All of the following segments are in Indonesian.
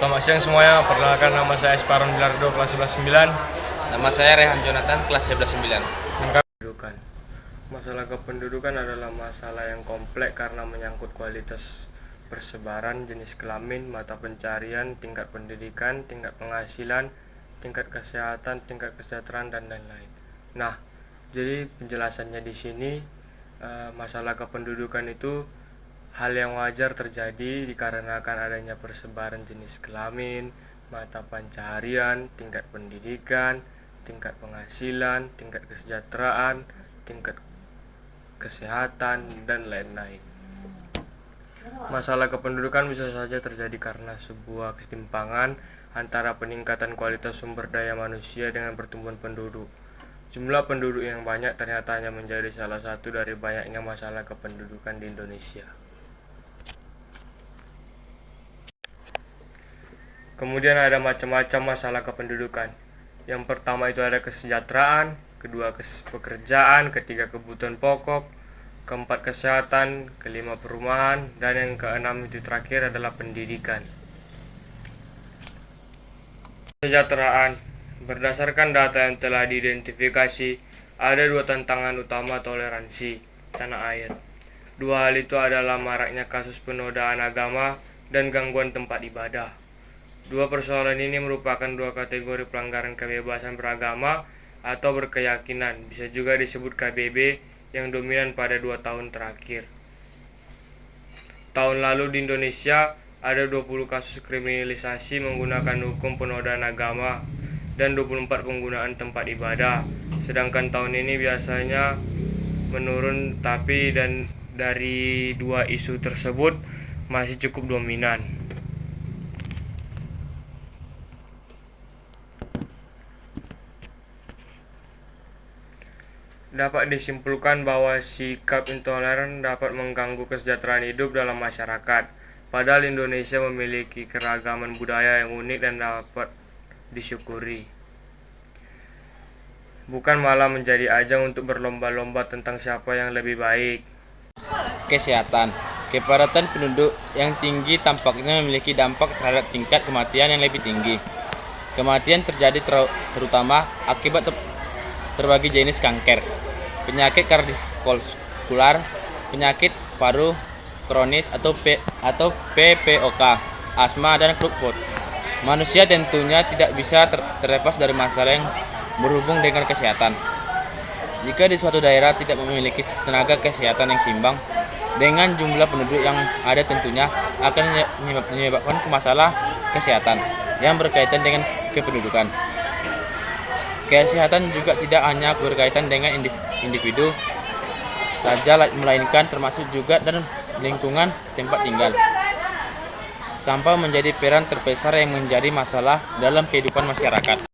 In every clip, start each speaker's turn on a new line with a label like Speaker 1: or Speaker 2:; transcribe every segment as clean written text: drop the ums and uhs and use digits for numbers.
Speaker 1: Selamat siang semuanya, perkenalkan nama saya Esparon Bilardo, kelas 11-9.
Speaker 2: Nama saya Rehan Jonathan, kelas 11-9.
Speaker 1: Pendudukan. Masalah kependudukan adalah masalah yang kompleks karena menyangkut kualitas persebaran, jenis kelamin, mata pencarian, tingkat pendidikan, tingkat penghasilan, tingkat kesehatan, tingkat kesejahteraan, dan lain-lain. Nah, jadi penjelasannya di sini, masalah kependudukan itu hal yang wajar terjadi dikarenakan adanya persebaran jenis kelamin, mata pencaharian, tingkat pendidikan, tingkat penghasilan, tingkat kesejahteraan, tingkat kesehatan, dan lain-lain. Masalah kependudukan bisa saja terjadi karena sebuah ketimpangan antara peningkatan kualitas sumber daya manusia dengan pertumbuhan penduduk. Jumlah penduduk yang banyak ternyata hanya menjadi salah satu dari banyaknya masalah kependudukan di Indonesia. Kemudian ada macam-macam masalah kependudukan. Yang pertama itu ada kesejahteraan, kedua pekerjaan, ketiga kebutuhan pokok, keempat kesehatan, kelima perumahan, dan yang keenam itu terakhir adalah pendidikan. Kesejahteraan. Berdasarkan data yang telah diidentifikasi, ada dua tantangan utama toleransi tanah air. Dua hal itu adalah maraknya kasus penodaan agama dan gangguan tempat ibadah. Dua persoalan ini merupakan dua kategori pelanggaran kebebasan beragama atau berkeyakinan, bisa juga disebut KBB, yang dominan pada 2 tahun terakhir. Tahun lalu di Indonesia ada 20 kasus kriminalisasi menggunakan hukum penodaan agama dan 24 penggunaan tempat ibadah. Sedangkan tahun ini biasanya menurun, tapi dari dua isu tersebut masih cukup dominan. Dapat disimpulkan bahwa sikap intoleran dapat mengganggu kesejahteraan hidup dalam masyarakat. Padahal Indonesia memiliki keragaman budaya yang unik dan dapat disyukuri. Bukan malah menjadi ajang untuk berlomba-lomba tentang siapa yang lebih baik.
Speaker 2: Kesehatan. Kepadatan penduduk yang tinggi tampaknya memiliki dampak terhadap tingkat kematian yang lebih tinggi. Kematian terjadi terutama akibat terbagi jenis kanker, penyakit kardiovaskular, penyakit paru kronis atau PPOK, asma, dan klukut. Manusia tentunya tidak bisa terlepas dari masalah yang berhubung dengan kesehatan. Jika di suatu daerah tidak memiliki tenaga kesehatan yang seimbang dengan jumlah penduduk yang ada, tentunya akan menyebabkan masalah kesehatan yang berkaitan dengan kependudukan. Kesehatan juga tidak hanya berkaitan dengan individu saja, melainkan termasuk juga dan lingkungan tempat tinggal. Sampah menjadi peran terbesar yang menjadi masalah dalam kehidupan masyarakat.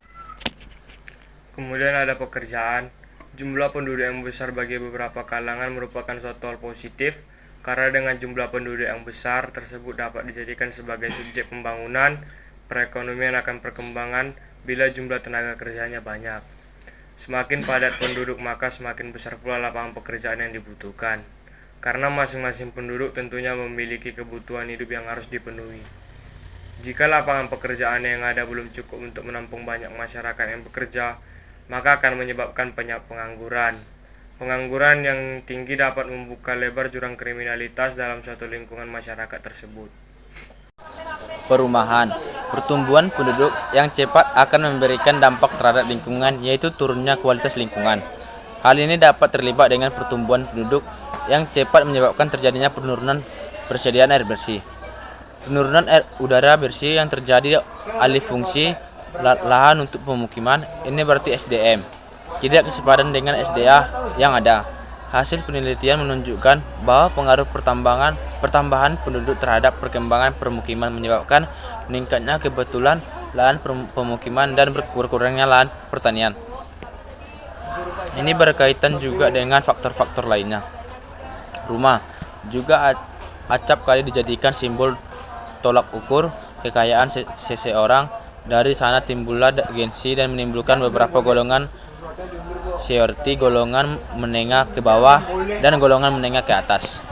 Speaker 1: Kemudian ada pekerjaan. Jumlah penduduk yang besar bagi beberapa kalangan merupakan suatu hal positif, karena dengan jumlah penduduk yang besar tersebut dapat dijadikan sebagai subjek pembangunan perekonomian akan perkembangan bila jumlah tenaga kerjanya banyak. Semakin padat penduduk maka semakin besar pula lapangan pekerjaan yang dibutuhkan, karena masing-masing penduduk tentunya memiliki kebutuhan hidup yang harus dipenuhi. Jika lapangan pekerjaan yang ada belum cukup untuk menampung banyak masyarakat yang bekerja, maka akan menyebabkan pengangguran. Pengangguran yang tinggi dapat membuka lebar jurang kriminalitas dalam suatu lingkungan masyarakat tersebut.
Speaker 2: Perumahan. Pertumbuhan penduduk yang cepat akan memberikan dampak terhadap lingkungan, yaitu turunnya kualitas lingkungan. Hal ini dapat terlibat dengan pertumbuhan penduduk yang cepat menyebabkan terjadinya penurunan persediaan air bersih. Penurunan udara bersih yang terjadi alih fungsi lahan untuk pemukiman, ini berarti SDM. Tidak kesepadan dengan SDA yang ada. Hasil penelitian menunjukkan bahwa pengaruh pertambahan penduduk terhadap perkembangan permukiman menyebabkan meningkatnya kebetulan lahan pemukiman dan berkurangnya lahan pertanian. Ini berkaitan juga dengan faktor-faktor lainnya. Rumah juga acap kali dijadikan simbol tolak ukur kekayaan seseorang. Dari sana timbullah gengsi dan menimbulkan beberapa golongan seperti golongan menengah ke bawah dan golongan menengah ke atas.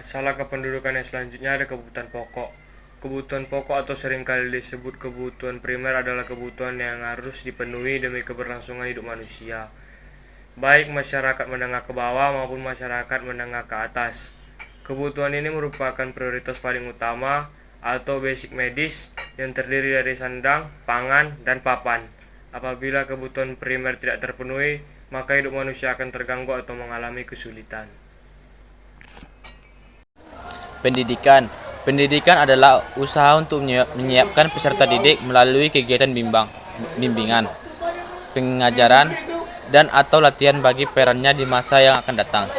Speaker 1: Masalah kependudukan yang selanjutnya ada kebutuhan pokok. Kebutuhan pokok atau seringkali disebut kebutuhan primer adalah kebutuhan yang harus dipenuhi demi keberlangsungan hidup manusia, baik masyarakat menengah ke bawah maupun masyarakat menengah ke atas. Kebutuhan ini merupakan prioritas paling utama atau basic medis yang terdiri dari sandang, pangan, dan papan. Apabila kebutuhan primer tidak terpenuhi, maka hidup manusia akan terganggu atau mengalami kesulitan.
Speaker 2: Pendidikan adalah usaha untuk menyiapkan peserta didik melalui kegiatan bimbingan, pengajaran, dan atau latihan bagi perannya di masa yang akan datang.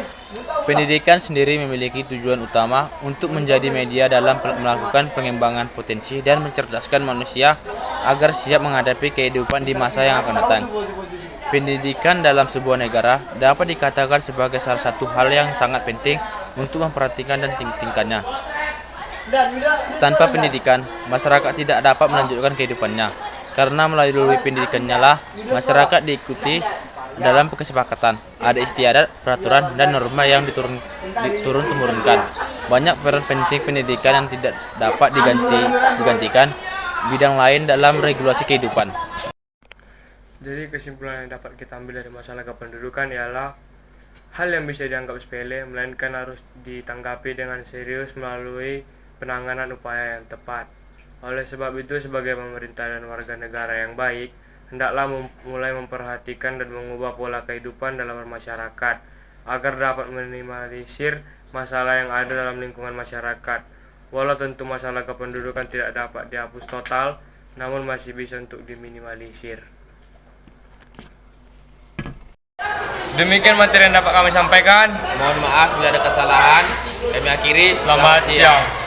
Speaker 2: Pendidikan sendiri memiliki tujuan utama untuk menjadi media dalam melakukan pengembangan potensi dan mencerdaskan manusia agar siap menghadapi kehidupan di masa yang akan datang. Pendidikan dalam sebuah negara dapat dikatakan sebagai salah satu hal yang sangat penting untuk memperhatikan dan tingkatnya. Tanpa pendidikan, masyarakat tidak dapat melanjutkan kehidupannya, karena melalui pendidikannya lah masyarakat diikuti dalam kesepakatan, ada istiadat, peraturan, dan norma yang diturun-temurunkan. Banyak peran penting pendidikan yang tidak dapat digantikan bidang lain dalam regulasi kehidupan.
Speaker 1: Jadi kesimpulan yang dapat kita ambil dari masalah kependudukan ialah hal yang bisa dianggap sepele, melainkan harus ditanggapi dengan serius melalui penanganan upaya yang tepat. Oleh sebab itu, sebagai pemerintah dan warga negara yang baik, hendaklah mulai memperhatikan dan mengubah pola kehidupan dalam masyarakat agar dapat meminimalisir masalah yang ada dalam lingkungan masyarakat. Walau tentu masalah kependudukan tidak dapat dihapus total, namun masih bisa untuk diminimalisir. Demikian materi yang dapat kami sampaikan.
Speaker 2: Mohon maaf bila ada kesalahan. Kami akhiri.
Speaker 1: Selamat siang.